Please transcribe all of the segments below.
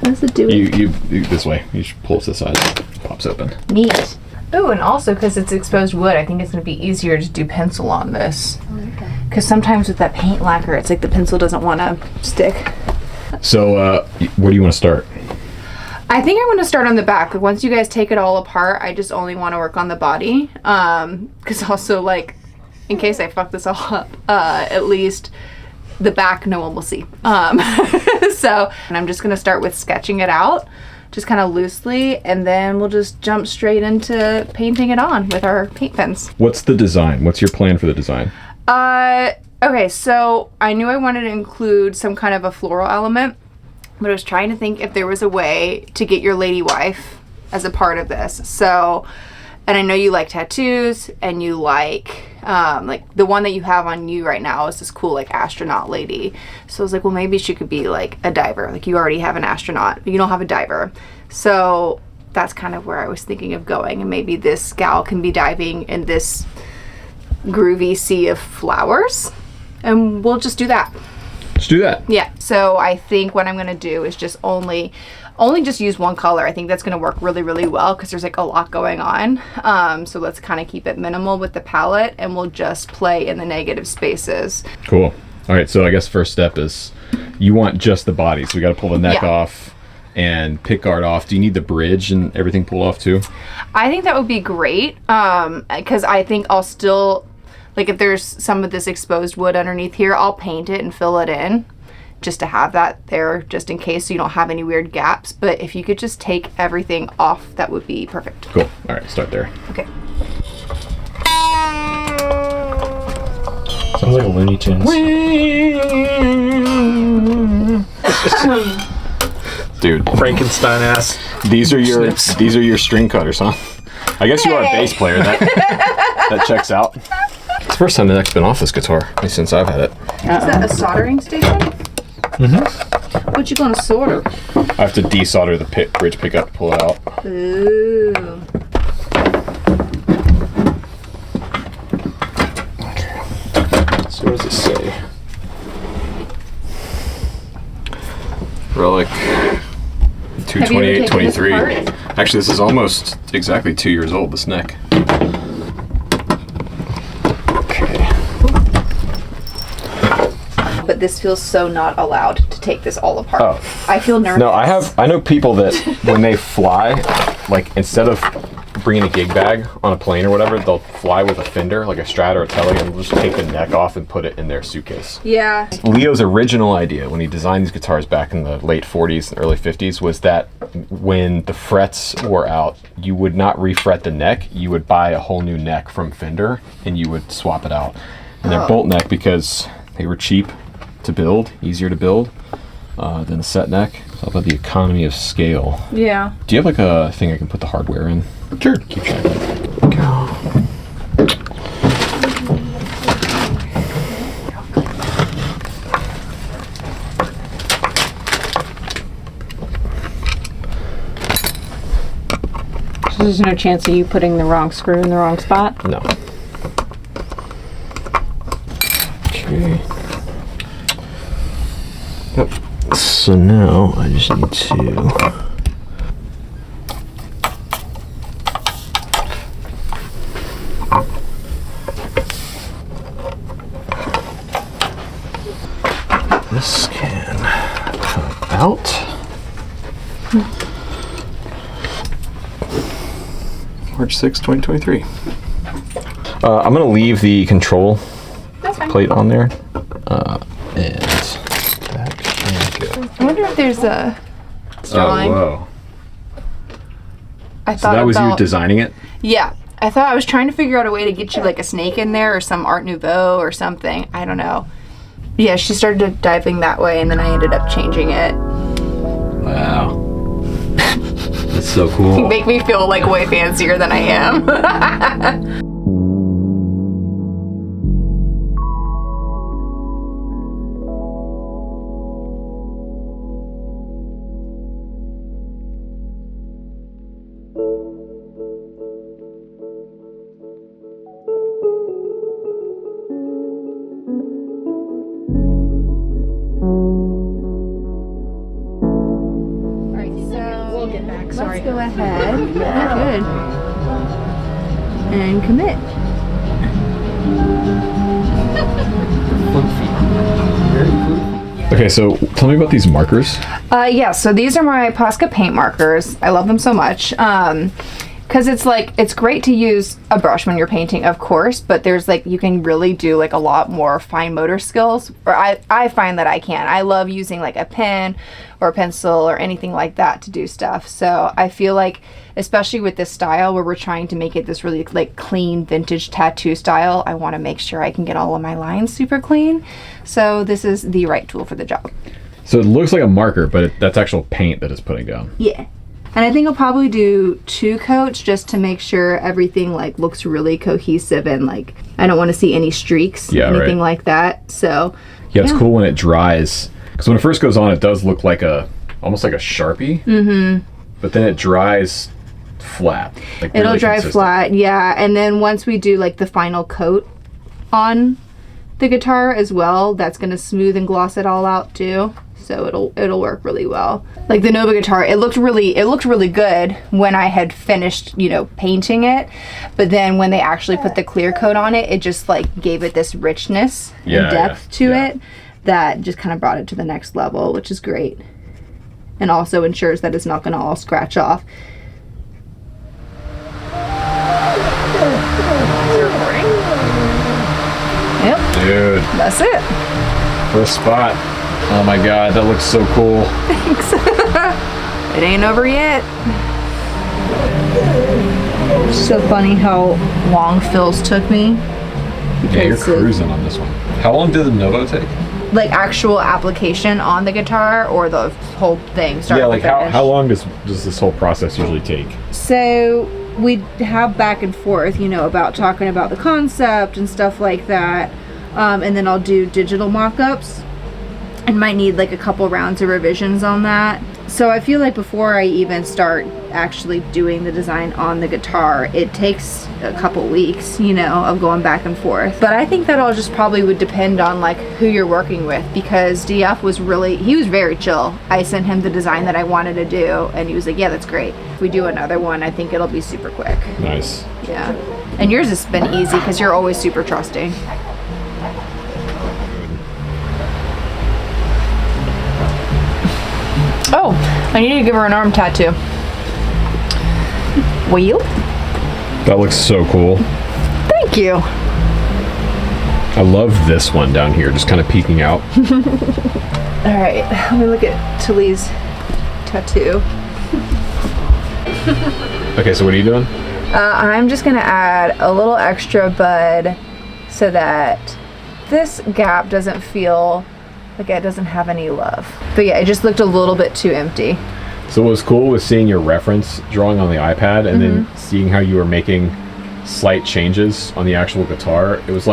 does it do? You this way. You should pull it to the side. It pops open. Neat. Oh, and also because it's exposed wood, I think it's going to be easier to do pencil on this. Okay. Because sometimes with that paint lacquer, it's like the pencil doesn't want to stick. So, where do you want to start? I think I want to start on the back. Once you guys take it all apart, I just only want to work on the body. Because also, like, in case I fuck this all up, at least the back no one will see. So, and I'm just going to start with sketching it out, just kind of loosely, and then we'll just jump straight into painting it on with our paint pens. What's the design? What's your plan for the design? Okay, so I knew I wanted to include some kind of a floral element, but I was trying to think if there was a way to get your lady wife as a part of this. So, and I know you like tattoos, and you like the one that you have on you right now is this cool like astronaut lady. So I was like, well, maybe she could be like a diver. Like you already have an astronaut, but you don't have a diver. So that's kind of where I was thinking of going, and maybe this gal can be diving in this groovy sea of flowers, and we'll just do that. Let's do that. Yeah, so I think what I'm gonna do is just only just use one color. I think that's gonna work really, really well because there's like a lot going on. So let's kind of keep it minimal with the palette, and we'll just play in the negative spaces. Cool. All right, so I guess first step is you want just the body, so we got to pull the neck off and pick guard off. Do you need the bridge and everything pulled off too? I think that would be great, because I think I'll still, like if there's some of this exposed wood underneath here, I'll paint it and fill it in just to have that there just in case so you don't have any weird gaps. But if you could just take everything off, that would be perfect. Cool. All right, start there. Okay. Sounds like a Looney Tunes. Dude, Frankenstein ass. these are your string cutters, huh? I guess you are a bass player. That checks out. It's the first time the neck's been off this guitar since I've had it. Is that a soldering station? Mm-hmm. What you gonna solder? I have to desolder the bridge pickup to pull it out. Ooh. So what does it say? Relic 22823. Actually, this is almost exactly 2 years old, this neck. Okay. But this feels so not allowed to take this all apart. Oh. I feel nervous. No, I know people that when they fly, like instead of bringing a gig bag on a plane or whatever, they'll fly with a Fender, like a Strat or a Tele, and just take the neck off and put it in their suitcase. Yeah. Leo's original idea when he designed these guitars back in the late 40s and early 50s was that when the frets wore out, you would not refret the neck, you would buy a whole new neck from Fender and you would swap it out. And they're bolt neck because they were cheap to build, easier to build than a set neck. It's all about the economy of scale. Yeah. Do you have like a thing I can put the hardware in? Sure. Keep checking. Go. So there's no chance of you putting the wrong screw in the wrong spot? No. Okay. Yep. So now I just need to this can come out. March 6, 2023. I'm going to leave the control plate on there. And that can go. I wonder if there's a drawing. Oh, whoa. I thought So that was you about- designing it? Yeah. I thought I was trying to figure out a way to get you like a snake in there or some Art Nouveau or something. I don't know. Yeah, she started diving that way and then I ended up changing it. Wow. That's so You cool. make me feel like way fancier than I am. back. Sorry. Let's go ahead. Good. And commit. Okay, so tell me about these markers. Yeah, so these are my Posca paint markers. I love them so much. Because it's great to use a brush when you're painting, of course, but there's you can really do a lot more fine motor skills, or I find that I can. I love using a pen or a pencil or anything like that to do stuff. So I feel especially with this style where we're trying to make it this really clean vintage tattoo style, I want to make sure I can get all of my lines super clean. So this is the right tool for the job. So it looks like a marker, but that's actual paint that it's putting down. Yeah. And I think I'll probably do 2 coats just to make sure everything looks really cohesive and I don't want to see any streaks, anything like that. So yeah, it's cool when it dries, because when it first goes on, it does look almost like a Sharpie. Mm-hmm. But then it dries flat. It'll really dry consistent. flat, yeah. And then once we do the final coat on the guitar as well, that's gonna smooth and gloss it all out too. So it'll work really well. The Nova guitar, it looked really good when I had finished, painting it. But then when they actually put the clear coat on it, it just gave it this richness and depth to it that just kind of brought it to the next level, which is great. And also ensures that it's not gonna all scratch off. Is it recording? Yep. Dude. That's it. First spot. Oh my god, that looks so cool. Thanks. It ain't over yet. It's so funny how long fills took me. Yeah, you're cruising on this one. How long did the Novo take? Actual application on the guitar or the whole thing? How long does this whole process usually take? So we have back and forth, about talking about the concept and stuff like that. And then I'll do digital mock-ups. And might need a couple rounds of revisions on that. So I feel before I even start actually doing the design on the guitar, it takes a couple weeks, of going back and forth. But I think that all just probably would depend on who you're working with, because DF he was very chill. I sent him the design that I wanted to do and he was like, yeah, that's great. If we do another one, I think it'll be super quick. Nice. Yeah. And yours has been easy because you're always super trusting. Oh, I need to give her an arm tattoo. Wheel? That looks so cool. Thank you. I love this one down here, just kind of peeking out. All right, let me look at Tilly's tattoo. Okay, so what are you doing? I'm just gonna add a little extra bud so that this gap doesn't feel like it doesn't have any love. But yeah, it just looked a little bit too empty. So what was cool was seeing your reference drawing on the iPad and then seeing how you were making slight changes on the actual guitar. It was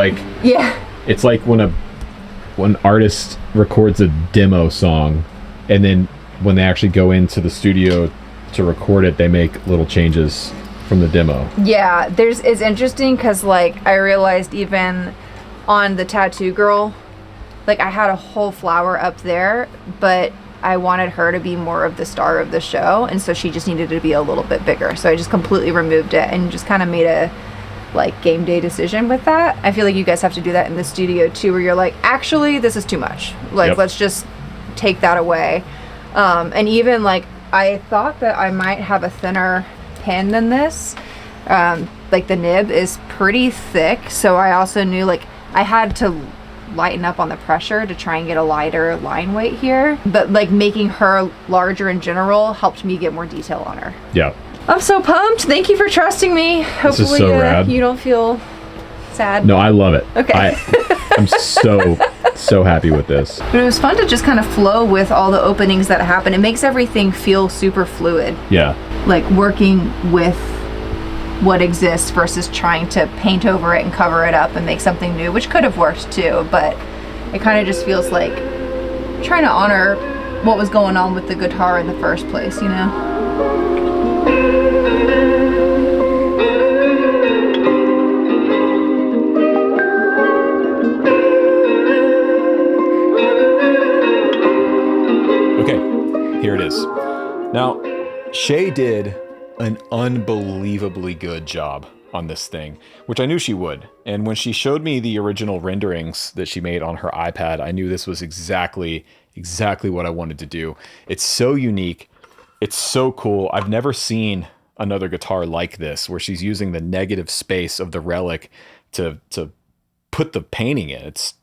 it's like when an artist records a demo song and then when they actually go into the studio to record it, they make little changes from the demo. Yeah, it's interesting because I realized even on the tattoo girl, I had a whole flower up there, but I wanted her to be more of the star of the show, and so she just needed to be a little bit bigger. So I just completely removed it and just kind of made a game day decision with that. I feel like you guys have to do that in the studio too, where you're actually, this is too much. Let's just take that away. And even I thought that I might have a thinner pin than this. The nib is pretty thick, so I also knew I had to lighten up on the pressure to try and get a lighter line weight here, but making her larger in general helped me get more detail on her. Yeah. I'm so pumped. Thank you for trusting me. Hopefully this is so rad. You don't feel sad. No, I love it. Okay. I'm so happy with this. But it was fun to just kind of flow with all the openings that happen. It makes everything feel super fluid. Yeah. Working with what exists versus trying to paint over it and cover it up and make something new, which could have worked too, but it kind of just feels like trying to honor what was going on with the guitar in the first place, Okay, here it is. Now, Shea did an unbelievably good job on this thing, which I knew she would. And when she showed me the original renderings that she made on her iPad, I knew this was exactly what I wanted to do. It's so unique. It's so cool. I've never seen another guitar like this, where she's using the negative space of the relic to put the painting in. It's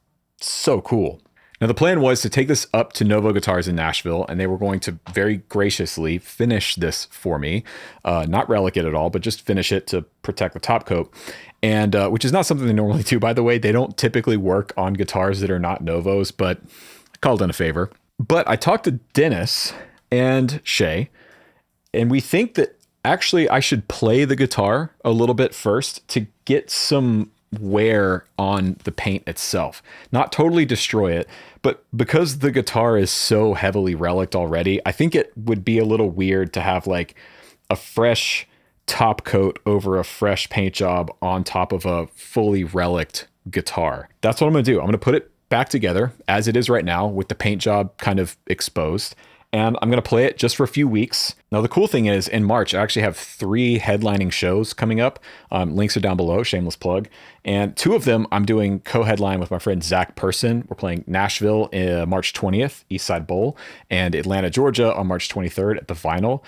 so cool. Now, the plan was to take this up to Novo Guitars in Nashville, and they were going to very graciously finish this for me. Not relic it at all, but just finish it to protect the top coat. And which is not something they normally do, by the way. They don't typically work on guitars that are not Novos, but I called in a favor. But I talked to Dennis and Shea, and we think that actually I should play the guitar a little bit first to get some wear on the paint itself. Not totally destroy it, but because the guitar is so heavily reliced already, I think it would be a little weird to have like a fresh top coat over a fresh paint job on top of a fully reliced guitar. That's what I'm going to do. I'm going to put it back together as it is right now with the paint job kind of exposed. And I'm going to play it just for a few weeks. Now, the cool thing is in March, I actually have 3 headlining shows coming up. Links are down below, shameless plug. And 2 of them I'm doing co-headline with my friend Zach Person. We're playing Nashville March 20th, Eastside Bowl, and Atlanta, Georgia on March 23rd at the Vinyl.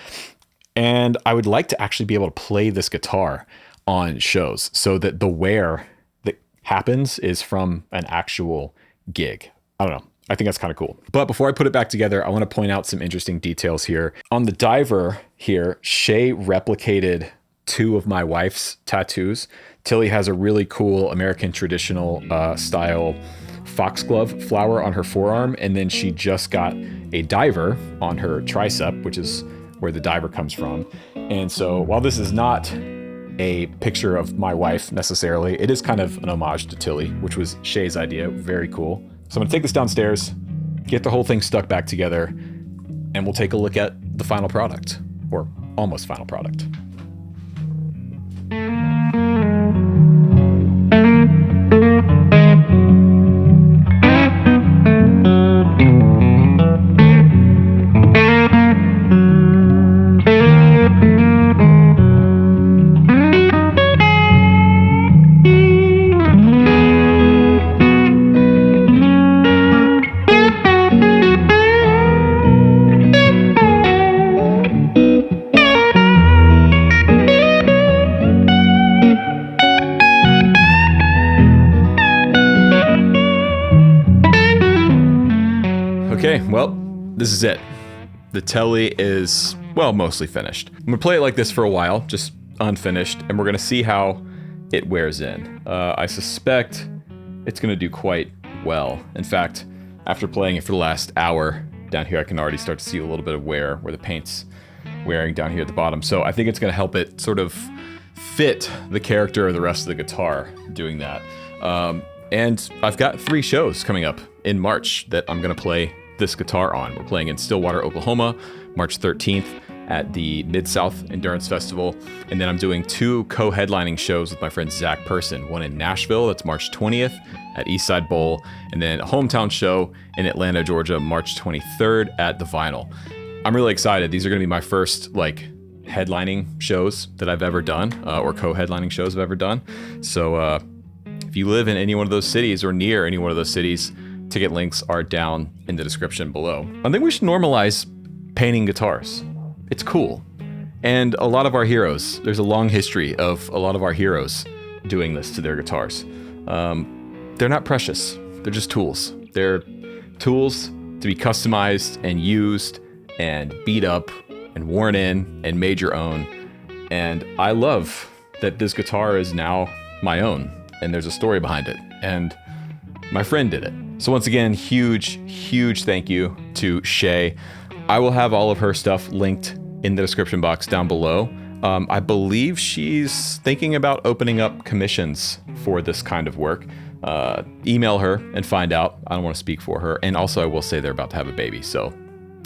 And I would like to actually be able to play this guitar on shows so that the wear that happens is from an actual gig. I don't know. I think that's kind of cool. But before I put it back together, I want to point out some interesting details here. On the diver here, Shea replicated 2 of my wife's tattoos. Tilly has a really cool American traditional style foxglove flower on her forearm. And then she just got a diver on her tricep, which is where the diver comes from. And so while this is not a picture of my wife necessarily, it is kind of an homage to Tilly, which was Shea's idea. Very cool. So I'm gonna take this downstairs, get the whole thing stuck back together, and we'll take a look at the final product, or almost final product. Okay, well, this is it. The Telly is, well, mostly finished. I'm gonna play it like this for a while, just unfinished, and we're gonna see how it wears in. I suspect it's gonna do quite well. In fact, after playing it for the last hour, down here I can already start to see a little bit of wear where the paint's wearing down here at the bottom. So I think it's gonna help it sort of fit the character of the rest of the guitar doing that. And I've got 3 shows coming up in March that I'm gonna play this guitar on. We're playing in Stillwater, Oklahoma, March 13th at the Mid-South Endurance Festival. And then I'm doing 2 co-headlining shows with my friend Zach Person. One in Nashville, that's March 20th at Eastside Bowl. And then a hometown show in Atlanta, Georgia, March 23rd at the Vinyl. I'm really excited. These are gonna be my first like headlining shows that I've ever done, or co-headlining shows I've ever done. So if you live in any one of those cities or near any one of those cities, ticket links are down in the description below. I think we should normalize painting guitars. It's cool. And a lot of our heroes, there's a long history of a lot of our heroes doing this to their guitars. They're not precious. They're just tools. They're tools to be customized and used and beat up and worn in and made your own. And I love that this guitar is now my own and there's a story behind it. And my friend did it. So once again, huge thank you to Shea. I will have all of her stuff linked in the description box down below. I believe she's thinking about opening up commissions for this kind of work. Email her and find out. I don't want to speak for her. And also I will say they're about to have a baby. So,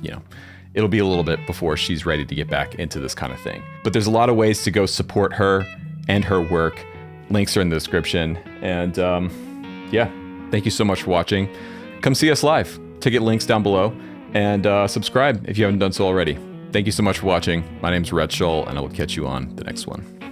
you know, it'll be a little bit before she's ready to get back into this kind of thing. But there's a lot of ways to go support her and her work. Links are in the description. And yeah. Thank you so much for watching. Come see us live. Ticket links down below. And subscribe if you haven't done so already. Thank you so much for watching. My name's Rhett Scholl, and I will catch you on the next one.